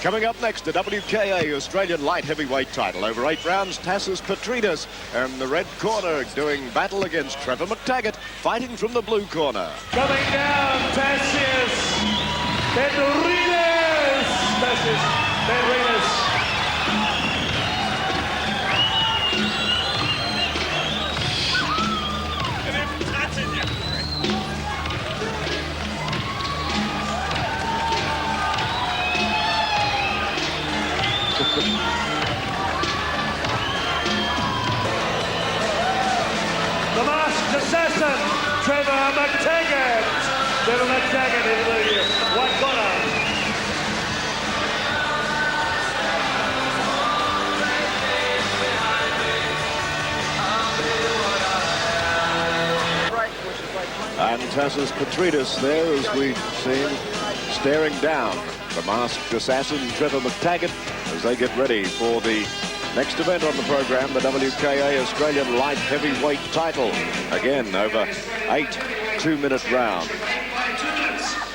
Coming up next, the WKA Australian light heavyweight title. Over 8 rounds, Petridis in the red corner doing battle against Trevor McTaggert, fighting from the blue corner. Coming down, Petridis. The masked assassin, Trevor McTaggert. Trevor McTaggert in the white corner. And Petridis there, as we've seen, staring down the masked assassin, Trevor McTaggert, as they get ready for the next event on the program, the WKA Australian light heavyweight title. Again, over 8 2-minute rounds.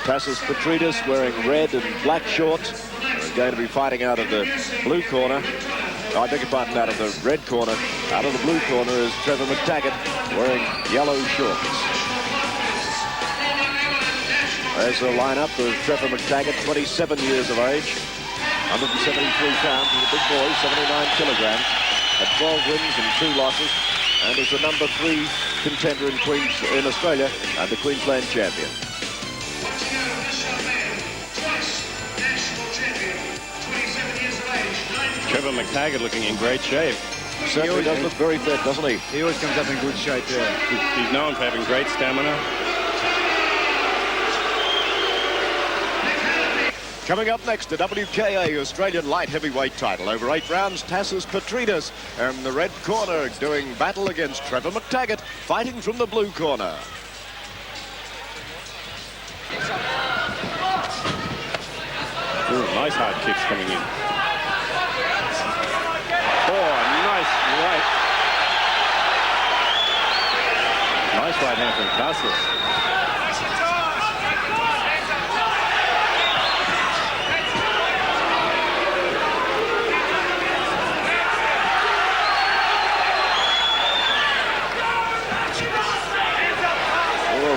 Petridis wearing red and black shorts. They're going to be fighting out of the blue corner. I beg your pardon, out of the red corner. Out of the blue corner is Trevor McTaggert wearing yellow shorts. There's the lineup of Trevor McTaggert, 27 years of age. 173 pounds, he's a big boy, 79 kilograms, had 12 wins and 2 losses, and is the number 3 contender in Australia and the Queensland champion. Trevor McTaggert looking in great shape. Certainly does look very fit, doesn't he? He always comes up in good shape, yeah. He's known for having great stamina. Coming up next, the WKA Australian light heavyweight title. Over 8 rounds, Petridis in the red corner doing battle against Trevor McTaggert, fighting from the blue corner. Ooh, nice hard kicks coming in. Oh, nice right. Nice right hand from Tosca.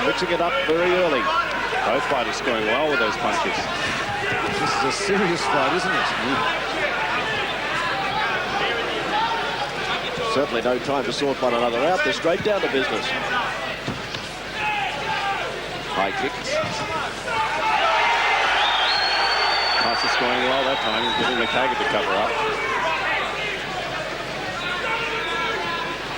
Mixing it up very early. Both fighters scoring well with those punches. This is a serious fight, isn't it? Certainly no time to sort one another out. They're straight down to business. High kick. Tosca scoring well that time. He's getting McTaggert to cover up.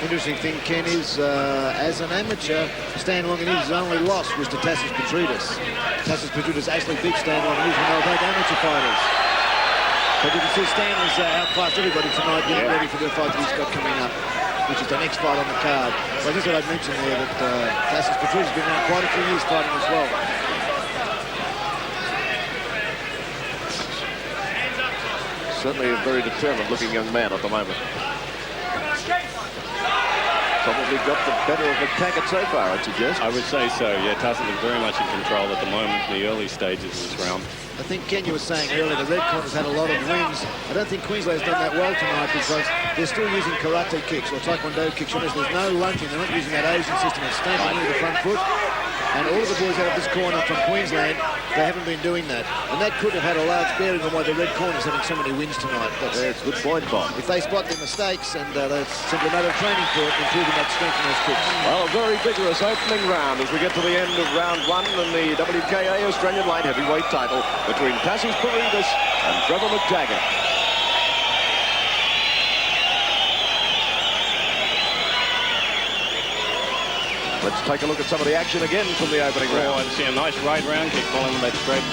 Interesting thing, Ken, is as an amateur, Stan Longani's only loss was to Petridis. Petridis actually beat Stan Longani's when they were both amateur fighters. But you can see Stan has outclassed everybody tonight, getting ready for the fight that he's got coming up, which is the next fight on the card. So I just thought I'd mention there that Petridis has been around quite a few years fighting as well. Certainly a very determined-looking young man at the moment. Probably got the better of McTaggert so far, I'd suggest. I would say so, yeah. Tosca is very much in control at the moment in the early stages of this round. I think Ken, you were saying earlier, the red corner's had a lot of wins. I don't think Queensland's done that well tonight because they're still using karate kicks or taekwondo kicks. There's no lunging. They're not using that Asian system of stamping into the front foot. And all of the boys out of this corner from Queensland, they haven't been doing that. And that could have had a large bearing on why the red corner's having so many wins tonight. But yeah, it's a good point, Bob. If they spot their mistakes and they're simply a matter of training for it, improving that strength in those kicks. Well, a very vigorous opening round as we get to the end of round 1 in the WKA Australian light heavyweight title between Petridis and Trevor McTaggert. Let's take a look at some of the action again from the opening round. I see a nice right round kick following that straight.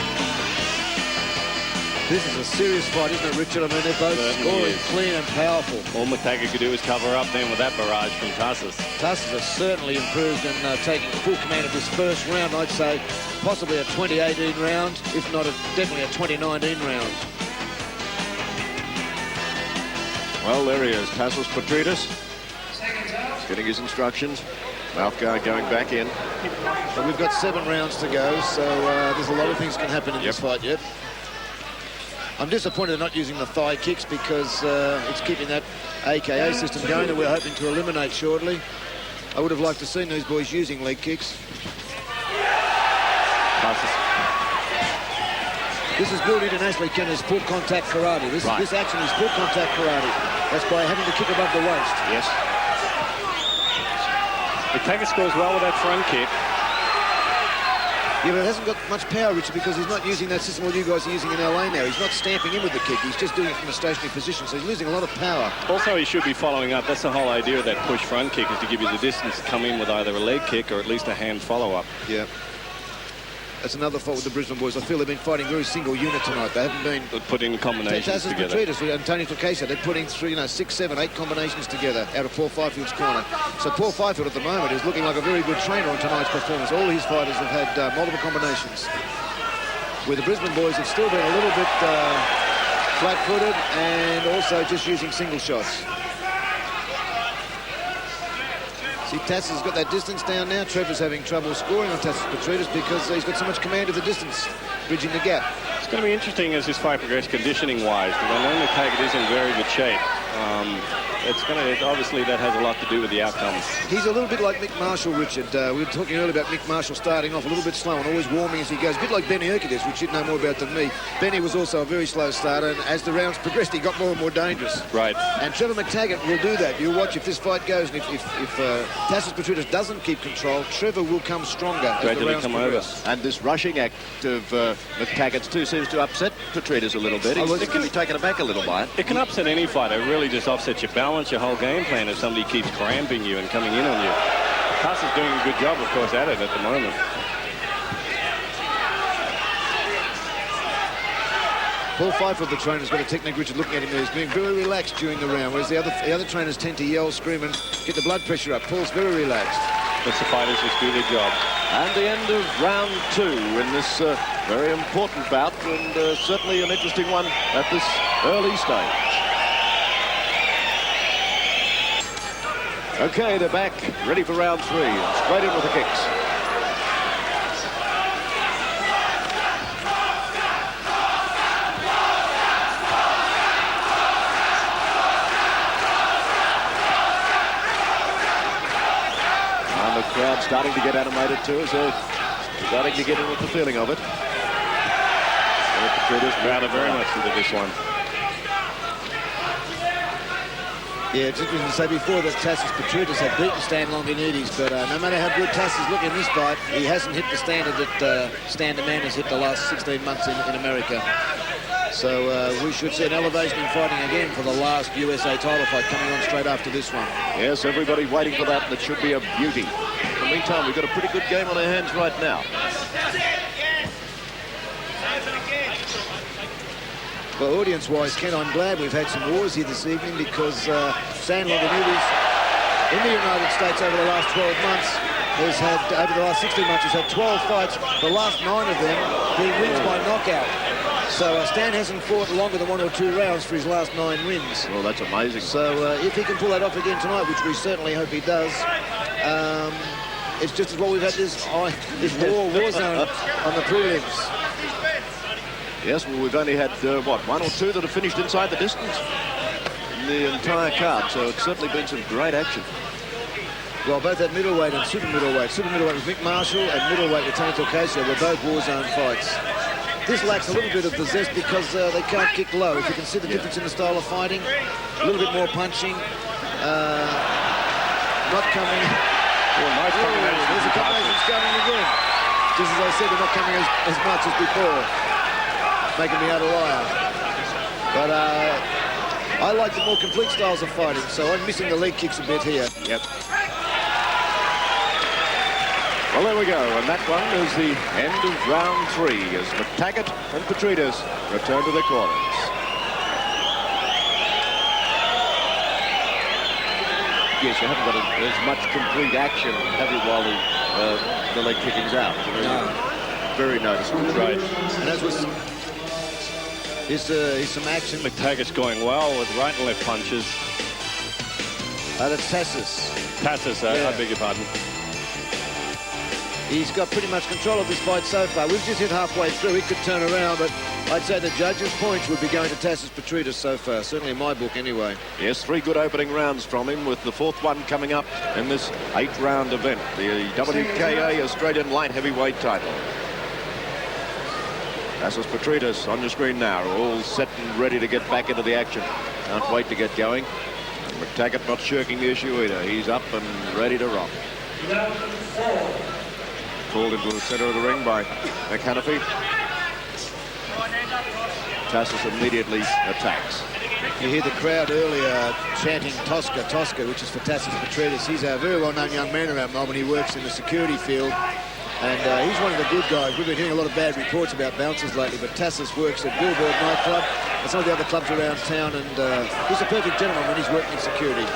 This is a serious fight, isn't it, Richard? I mean, they're both scoring clean and powerful. All McTaggert could do is cover up then with that barrage from Tosca. Tosca has certainly improved and taking full command of this first round. I'd say possibly a 2018 round, if not definitely a 2019 round. Well, there he is, Petridis. He's getting his instructions. Mouthguard going back in. But we've got 7 rounds to go, so there's a lot of things can happen in this fight yet. I'm disappointed they're not using the thigh kicks because it's keeping that AKA system going that we're hoping to eliminate shortly. I would have liked to seen these boys using leg kicks. This is built into Ashley Kenner's full contact karate. This action is full contact karate. That's by having to kick above the waist. Yes. McTaggert scores well with that front kick. Yeah, but it hasn't got much power, Richard, because he's not using that system what you guys are using in LA now. He's not stamping in with the kick. He's just doing it from a stationary position, so he's losing a lot of power. Also, he should be following up. That's the whole idea of that push front kick, is to give you the distance to come in with either a leg kick or at least a hand follow-up. Yeah. That's another fault with the Brisbane boys. I feel they've been fighting very single unit tonight. They haven't been putting combinations together. Petridis and Tony Torcasio, they're putting 6, 7, 8 combinations together out of Paul Fifield's corner. So Paul Fifield at the moment is looking like a very good trainer on tonight's performance. All his fighters have had multiple combinations. Where the Brisbane boys have still been a little bit flat-footed and also just using single shots. See, Tass has got that distance down now. Trevor's having trouble scoring on Tassus Petridis because he's got so much command of the distance, bridging the gap. It's going to be interesting as this fight progresses conditioning-wise, because I know McTaggert is in very good shape. Obviously that has a lot to do with the outcomes. He's a little bit like Mick Marshall, Richard. We were talking earlier about Mick Marshall starting off a little bit slow and always warming as he goes. A bit like Benny Urquidez, which you'd know more about than me. Benny was also a very slow starter, and as the rounds progressed, he got more and more dangerous. Right. And Trevor McTaggert will do that. You'll watch if this fight goes, and if Tassus Petridis doesn't keep control, Trevor will come stronger as the rounds progress. And this rushing act of McTaggart's too seems to upset Petridis a little bit. He can be taken aback a little by it. It can upset any fighter. It really just offsets your balance, your whole game plan if somebody keeps cramping you and coming in on you. Tass is doing a good job, of course, at it at the moment. Paul Fifield, the trainer's got a technique, Richard, looking at him there. He's being very relaxed during the round, whereas the other trainers tend to yell, scream, and get the blood pressure up. Paul's very relaxed. But the fighters just do their job. And the end of round 2 in this very important bout, and certainly an interesting one at this early stage. Okay, they're back, ready for round 3. Straight in with the kicks. And the crowd starting to get animated too, so starting to get in with the feeling of it. Rather very much into this one. Yeah, it's interesting to say before that Tassus Petridis had beaten Stan Longanides, but no matter how good Tass is looking in this fight, he hasn't hit the standard that Stan DeMan has hit the last 16 months in America. So we should see an elevation in fighting again for the last USA title fight coming on straight after this one. Yes, everybody waiting for that, and it should be a beauty. In the meantime, we've got a pretty good game on our hands right now. Well, audience-wise, Ken, I'm glad we've had some wars here this evening because Stan Longanides in the United States over the last 12 months has had, over the last 16 months, has had 12 fights, the last 9 of them being wins by knockout. So Stan hasn't fought longer than 1 or 2 rounds for his last 9 wins. Well, that's amazing. So if he can pull that off again tonight, which we certainly hope he does, it's just as well we've had this war zone on the prelims. Yes, well, we've only had, 1 or 2 that have finished inside the distance in the entire card, so it's certainly been some great action. Well, both at middleweight and super middleweight. Super middleweight with Mick Marshall and middleweight with Tony Torcasio were both war zone fights. This lacks a little bit of the zest because they can't kick low. If you can see the difference in the style of fighting, a little bit more punching, not coming. Well, nice combination. There's a combination coming again. Just as I said, they're not coming as much as before, making me out a liar. But I like the more complete styles of fighting, so I'm missing the leg kicks a bit here. Yep. Well, there we go, and that one is the end of round 3 as McTaggert and Petridis return to their corners. Yes, you haven't got as much complete action, have you, while the leg kicking's out? No. Very noticeable. Right. And as was, here's some action. McTaggert's going well with right and left punches. That's Tassus. Tassus, Yeah. I beg your pardon. He's got pretty much control of this fight so far. We've just hit halfway through. He could turn around, but I'd say the judges' points would be going to Tassos Petridis so far, certainly in my book anyway. Yes, 3 good opening rounds from him, with the 4th one coming up in this 8-round event, the WKA Australian light heavyweight title. Tassos Petridis on your screen now, all set and ready to get back into the action. Can't wait to get going. And McTaggert not shirking the issue either. He's up and ready to rock. Pulled into the center of the ring by McHanafy. Tassos immediately attacks. You hear the crowd earlier chanting Tosca, Tosca, which is for Tassos Petridis. He's a very well-known young man around Melbourne. He works in the security field. And he's one of the good guys. We've been hearing a lot of bad reports about bouncers lately, but Tassos works at Billboard nightclub and some of the other clubs around town, and he's a perfect gentleman when he's working in security.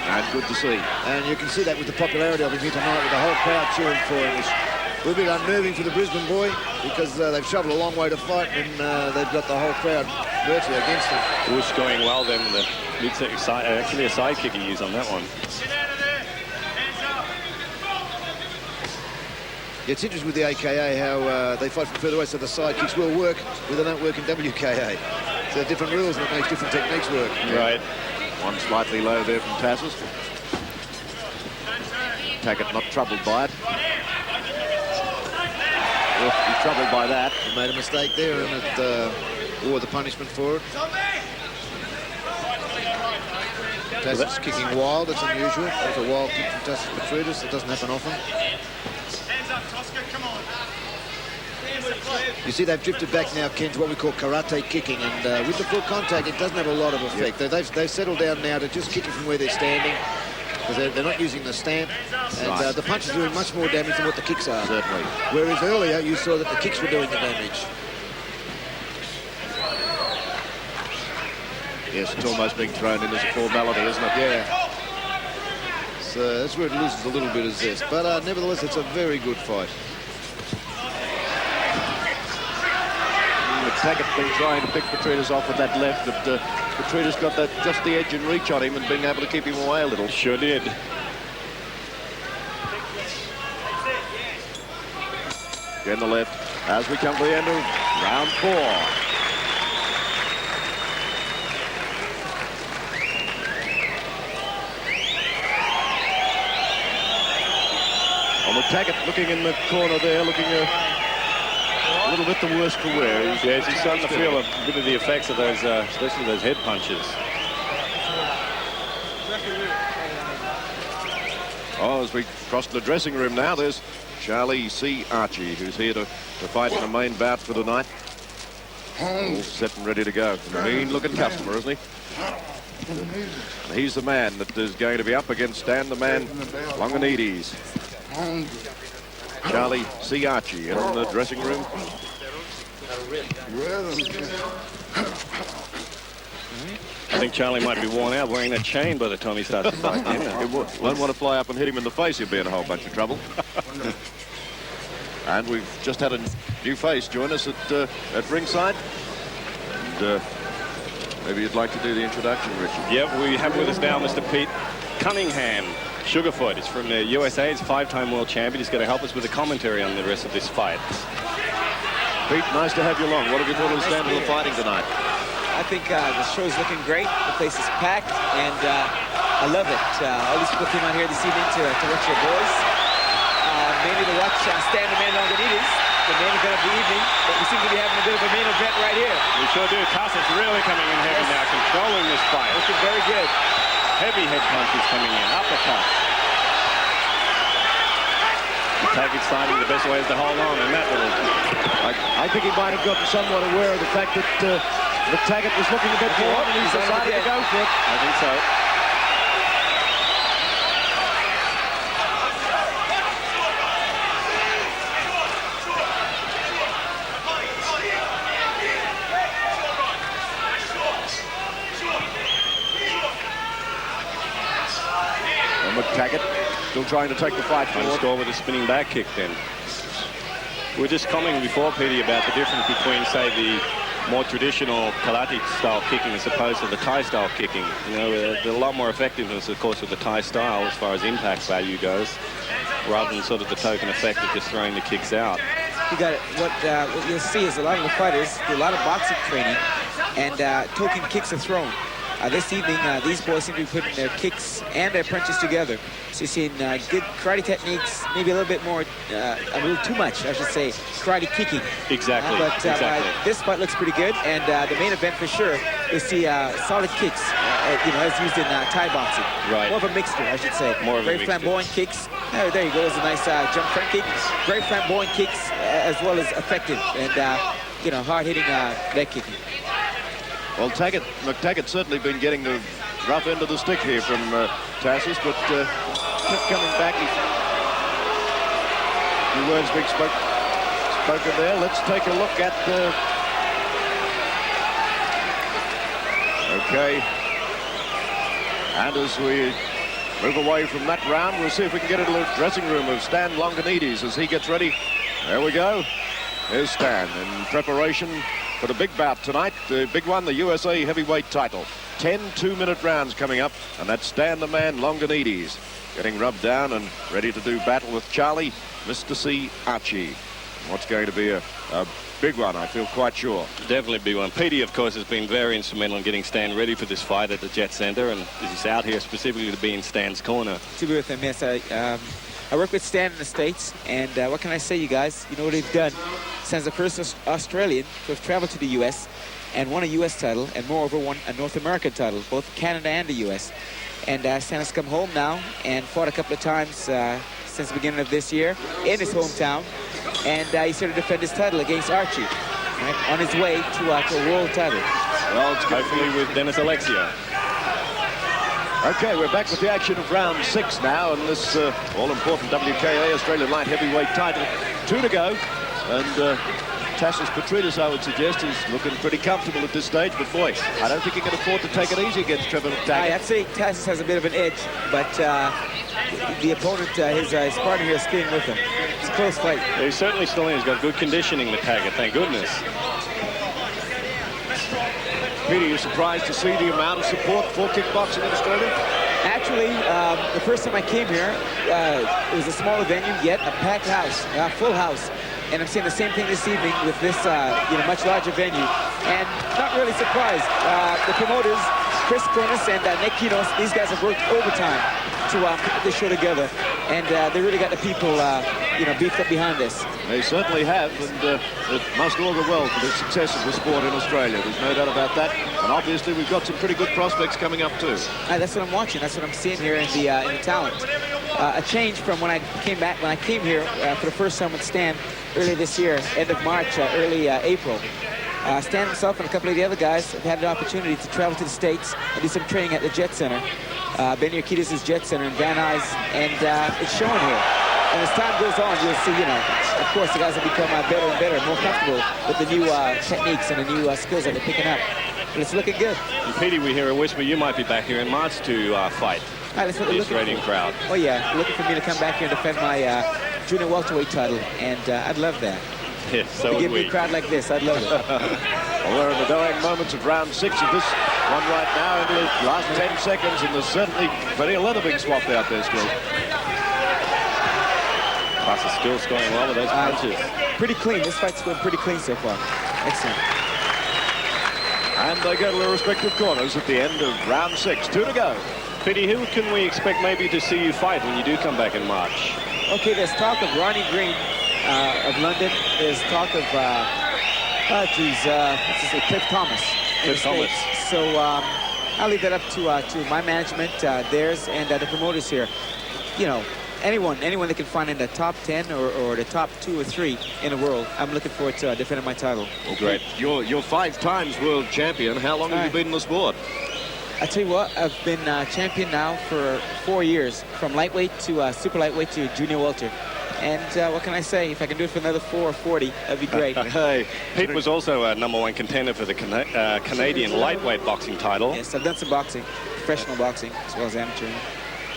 And good to see. And you can see that with the popularity of him here tonight, with the whole crowd cheering for him. It's a little bit unnerving for the Brisbane boy, because they've travelled a long way to fight, and they've got the whole crowd virtually against them. Bush going well then. Actually a side kick he used on that one. It's interesting with the AKA how they fight from further away, so the side kicks will work, but they don't work in WKA. So there are different rules, and it makes different techniques work. Right. One slightly low there from Tassos. Taggart not troubled by it. He's troubled by that. He made a mistake there, and it wore the punishment for it. Tassos kicking wild. It's unusual. It's a wild kick from Tassos Petridis. It doesn't happen often. You see, they've drifted back now, Ken, to what we call karate kicking, and with the full contact, it doesn't have a lot of effect. Yep. They've settled down now to just kicking from where they're standing, because they're not using the stamp, and the punches are doing much more damage than what the kicks are. Certainly. Whereas earlier, you saw that the kicks were doing the damage. Yes, it's almost being thrown in as a formality, isn't it? Yeah. So that's where it loses a little bit of zest. But nevertheless, it's a very good fight. McTaggert's been trying to pick Petridis off with that left, but Petridis got that just the edge and reach on him and being able to keep him away a little. Sure did. Again the left as we come to the end of round 4. Well, McTaggert looking in the corner there, looking a little bit the worse for wear. Yes, he's starting to feel a bit of the effects of those, especially those head punches. Oh, as we cross the dressing room now, there's Charlie C. Archie, who's here to fight in the main bout for tonight. All set and ready to go. A mean-looking customer, isn't he? And he's the man that is going to be up against Stan the Man Longanides. Charlie C. Archie in the dressing room. I think Charlie might be worn out wearing that chain by the time he starts to fight. He won't want to fly up and hit him in the face. He'll be in a whole bunch of trouble. And we've just had a new face join us at ringside. And maybe you'd like to do the introduction, Richard. Yep, we have with us now Mr. Pete Cunningham. Sugarfoot is from the USA. He's 5-time world champion. He's going to help us with the commentary on the rest of this fight. Pete, nice to have you along. What have you thought of the stand of the fighting tonight? I think the show's looking great. The place is packed, and I love it. All these people came out here this evening to watch your boys. Mainly to watch Stan the Man Longanides, the main event of the evening. But we seem to be having a bit of a main event right here. We sure do. Tassos really coming in heavy now, controlling this fight. Looking very good. Heavy head punches coming in, uppercut. McTaggert siding the best way is to hold on, and that little... I think he might have gotten somewhat aware of the fact that McTaggert was looking a bit more, and he's decided to go for it. I think so. McTaggert still trying to take the fight forward. Score with a spinning back kick then. We were just commenting before, Petey, about the difference between, say, the more traditional karate-style kicking as opposed to the Thai-style kicking. You know, there's a lot more effectiveness, of course, with the Thai style as far as impact value goes. rather than sort of the token effect of just throwing the kicks out. You got what you'll see is a lot of the fighters do a lot of boxing training, and token kicks are thrown. This evening, these boys seem to be putting their kicks and their punches together. So you're seeing good karate techniques, maybe a little bit more, a little too much, I should say, karate kicking. Exactly. Exactly. This fight looks pretty good, and the main event for sure, you'll see solid kicks, as used in Thai boxing. Right. More of a mixture, I should say. More of a Very mixture. flamboyant kicks. Oh, there you go. There's a nice jump front kick. Very flamboyant kicks, as well as effective and hard-hitting leg kicking. Well, McTaggert certainly been getting the rough end of the stick here from Tassis, but kept coming back. A few words being spoken there. Let's take a look at the... Okay. And as we move away from that round, we'll see if we can get into the dressing room of Stan Longanides as he gets ready. There we go. Here's Stan in preparation for the big bout tonight, the big one, the USA heavyweight title. 10 two-minute rounds coming up, and that's Stan the Man Longanides getting rubbed down and ready to do battle with Charlie, Mr. C. Archie. What's going to be a big one, I feel quite sure. Definitely big one. Petey, of course, has been very instrumental in getting Stan ready for this fight at the Jet Center, and he's out here specifically to be in Stan's corner. To be with him, yes. I work with Stan in the States, and what can I say, you guys? You know what they've done? Stan's the first Australian to have traveled to the U.S. and won a U.S. title, and moreover won a North American title, both Canada and the U.S. And Stan has come home now and fought a couple of times since the beginning of this year in his hometown, and he's here to defend his title against Archie, right, on his way to a world title. Well, it's hopefully with Dennis Alexia. Okay, we're back with the action of round 6 now, and this all-important WKA Australian light heavyweight title. 2 to go, and Tassis Petridis, I would suggest, is looking pretty comfortable at this stage, but boy, I don't think he can afford to take it easy against Trevor McTaggert. I'd say Tassis has a bit of an edge, but the opponent, his partner here, is staying with him. It's a close fight. Yeah, he's certainly still in. He's got good conditioning, McTaggert, thank goodness. Peter, you're surprised to see the amount of support for kickboxing in Australia? Actually, the first time I came here, it was a smaller venue, yet a packed house, a full house. And I'm seeing the same thing this evening with this, much larger venue. And not really surprised. The promoters, Chris Cornice and Nick Kinos, these guys have worked overtime to put this show together. And they really got the people, beefed up behind this. They certainly have, and it must augur well for the success of the sport in Australia. There's no doubt about that. And obviously, we've got some pretty good prospects coming up too. That's what I'm watching. That's what I'm seeing here in the talent. A change from when I came here for the first time with Stan earlier this year, end of March, early April. Stan himself and a couple of the other guys have had an opportunity to travel to the States and do some training at the Jet Center, Ben Urquidez' Jet Center in Van Nuys, and it's showing here. And as time goes on, you'll see, of course, the guys have become better and better, more comfortable with the new techniques and the new skills that they're picking up. But it's looking good. And Petey, we hear a whisper you might be back here in March to fight the Australian crowd. Oh, yeah. Looking for me to come back here and defend my junior welterweight title, and I'd love that. Yes, so give me a crowd like this, I'd love it. Well, we're in the dying moments of round 6 of this one right now, into the last 10 seconds, and there's certainly plenty of leather being swapped out there still. Plus is still scoring well with those punches. Pretty clean. This fight's going pretty clean so far. Excellent. And they go to their respective corners at the end of round 6. 2 to go. Petey, who can we expect maybe to see you fight when you do come back in March? Okay, there's talk of Ronnie Green of London. There's talk of, Cliff Thomas. Cliff Thomas. So I'll leave that up to my management, theirs, and the promoters here. Anyone that can find in the top 10 or the top 2 or 3 in the world, I'm looking forward to defending my title. Well, great. You're 5 times world champion. How long have you been in the sport? I tell you what, I've been champion now for 4 years, from lightweight to super lightweight to junior welter. And what can I say? If I can do it for another 4 or 40, that'd be great. Hey, Pete was also a #1 contender for the Canadian lightweight boxing title. Yes, I've done some boxing, professional boxing, as well as amateur.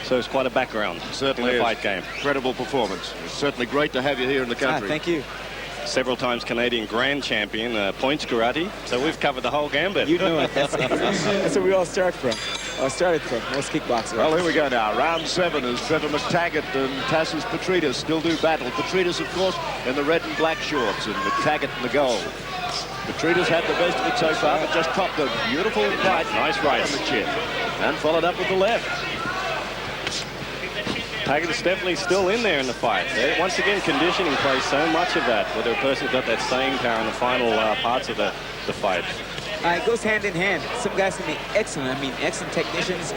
So it's quite a background. Certainly in the is. fight game. Incredible performance. It's certainly great to have you here in the country. Thank you. several times Canadian grand champion, points karate. So we've covered the whole gambit. You know it. That's where we all start from. Started from most kickboxers. Well, here we go now. Round 7 as Trevor McTaggert and Tassos Petridis still do battle. Petridis, of course, in the red and black shorts, and McTaggert in the gold. Petridis had the best of it so far, but just popped a beautiful right. Nice right on the chin. And followed up with the left. Taggart is definitely still in there in the fight. Once again, conditioning plays so much of that, whether a person's got that staying power in the final parts of the fight. It goes hand in hand. Some guys can be excellent. I mean, excellent technicians,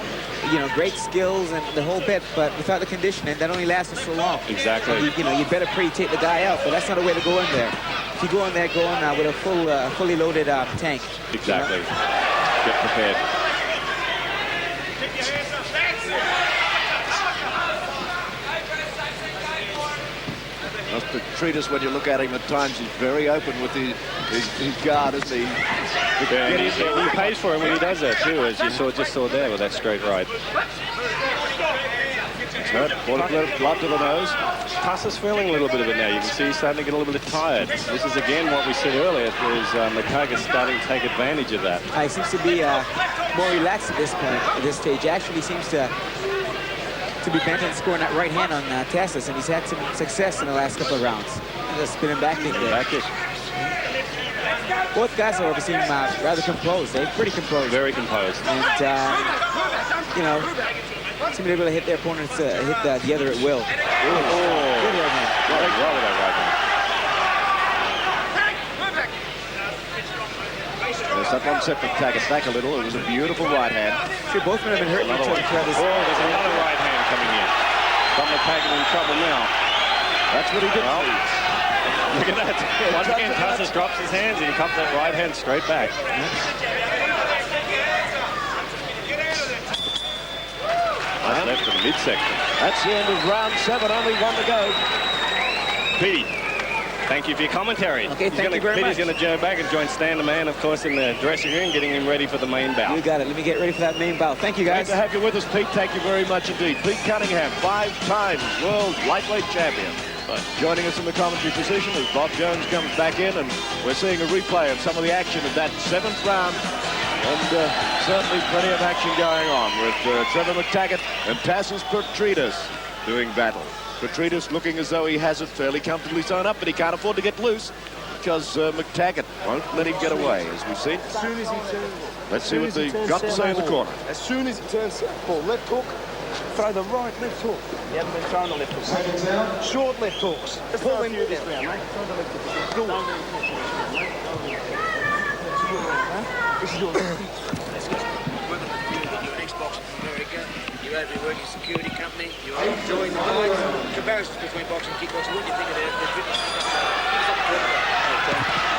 you know, great skills and the whole bit, but without the conditioning, that only lasts so long. Exactly. You know, you better pray you take the guy out, but that's not a way to go in there. If you go in there, with a fully loaded tank. Exactly. You know? Get prepared. Petridis, when you look at him at times, he's very open with his guard, isn't he? He pays for it when he does that too, as you just saw there with that straight right. Blood to the nose. Tassos feeling a little bit of it now. You can see he's starting to get a little bit tired. This is again what we said earlier, is McTaggart starting to take advantage of that. He seems to be more relaxed at this point, at this stage. Actually seems to be bent on scoring that right hand on Tassos, and he's had some success in the last couple of rounds. The spinning back kick there. Back kick. Both guys, however, seem rather composed. They're pretty composed. Very composed. And, you know, seem to be able to hit their opponents, hit the other at will. Good right hand. Well with that right hand. That one set McTaggart back a little. It was a beautiful right hand. Sure, both men have been hurting each other throughout this. Oh, there's another right hand coming in. Got McTaggart in trouble now. That's what he did. Well, look at that. Once again, Tassos drops his hands and he comes that right hand straight back. Nice left to the midsection. That's the end of round 7. Only one to go. Petey, thank you for your commentary. Okay, thank you very much. Petey's going to go back and join Stan the Man, of course, in the dressing room, getting him ready for the main bout. You got it. Let me get ready for that main bout. Thank you, guys. Great to have you with us, Pete. Thank you very much indeed. Pete Cunningham, 5 times world lightweight champion. Joining us in the commentary position as Bob Jones comes back in, and we're seeing a replay of some of the action of that 7th round. And certainly plenty of action going on with Trevor McTaggart and Tassos Petridis doing battle. Petridis looking as though he has it fairly comfortably sewn up, but he can't afford to get loose because McTaggart won't let him get away, as we've seen. As soon as he turns, Let's see what they've got to say in the corner. As soon as he turns full left hook, throw the right left hook. He hasn't been throwing the left hooks. Short left hooks. Pull him this round, mate. Throw the left hook. Go on. This is yours. You're working security company, you're enjoying the life. Comparisons between boxing and kickboxing, what do you think of the fitness?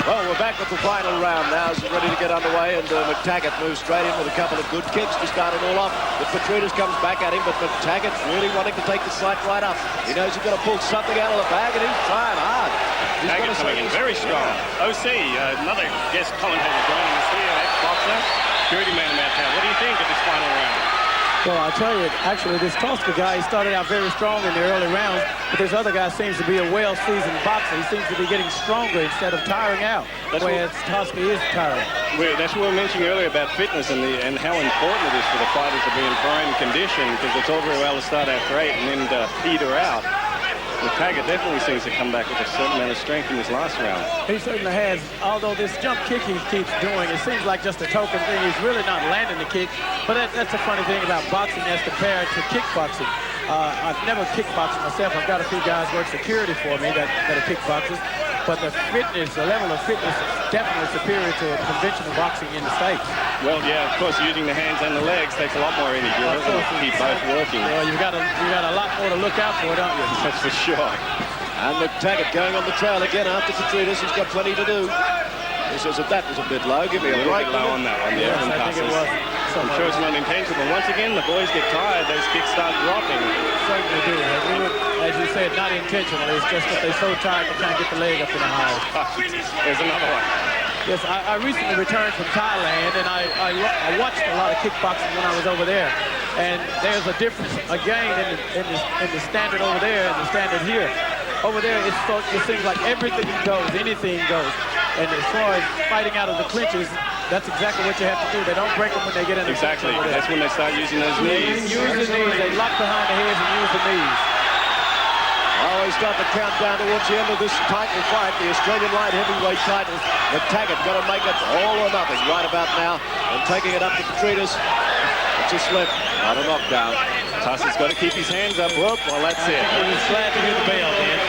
Well, we're back with the final round now as we're ready to get underway, and McTaggart moves straight in with a couple of good kicks to start it all off. But Petridis comes back at him, but McTaggart really wanting to take the fight right up. He knows he's got to pull something out of the bag, and he's trying hard. McTaggart coming in very strong. OC, another guest commentator joining us here, ex-boxer, security man about town. What do you think of this final round? Well, I'll tell you, actually, this Tosca guy, he started out very strong in the early rounds, but this other guy seems to be a well-seasoned boxer. He seems to be getting stronger instead of tiring out, whereas Tosca is tiring. That's what we were mentioning earlier about fitness and how important it is for the fighters to be in prime condition, because it's all very well to start out great and then to peter out. McTaggart definitely seems to come back with a certain amount of strength in this last round. He certainly has, although this jump kick he keeps doing, it seems like just a token thing. He's really not landing the kick, but that's a funny thing about boxing as compared to kickboxing. I've never kickboxed myself. I've got a few guys work security for me that are kickboxers, but the fitness, the level of fitness is definitely superior to conventional boxing in the States. Well, yeah, of course, using the hands and the legs takes a lot more energy to keep both working. Well, you've got a lot more to look out for, don't you? That's for sure. And McTaggart going on the trail again after Petridis. He's got plenty to do. He says that was a bit low. Give me a break. Bit low on that one. Yes, I think it was. I'm sure it's not intentional. Once again, the boys get tired. Those kicks start dropping. Certainly do. As you said, not intentionally. It's just that they're so tired they can't get the leg up in the high. There's another one. Yes, I recently returned from Thailand, and I watched a lot of kickboxing when I was over there. And there's a difference, again, in the standard over there and the standard here. over there, it seems like everything goes, anything goes. And as far as fighting out of the clinches, that's exactly what you have to do. They don't break them when they get in the clinch. Exactly. That's when they start using those knees. Use the knees. They lock behind the heads and use the knees. Oh, he's got the countdown towards the end of this title fight, the Australian light heavyweight title. McTaggert got to make it all or nothing right about now, and taking it up to Petridis. It's a slip, not a knockdown. Tosca's got to keep his hands up. Whoop, well, that's it. He was glad to hear the bell, man.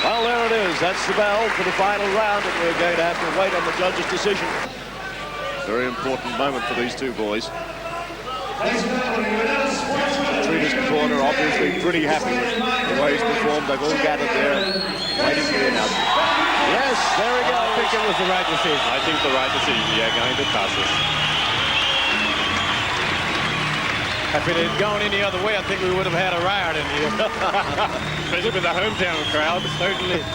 Well, there it is. That's the bell for the final round, and we're going to have to wait on the judge's decision. Very important moment for these two boys. Petridis' corner obviously pretty happy with the way he's performed. They've all gathered there waiting for him out. Yes, there we go. I think it was the right decision. I think the right decision, yeah, going to Tosca. If it had gone any other way, I think we would have had a riot in here. Especially with the hometown crowd, certainly.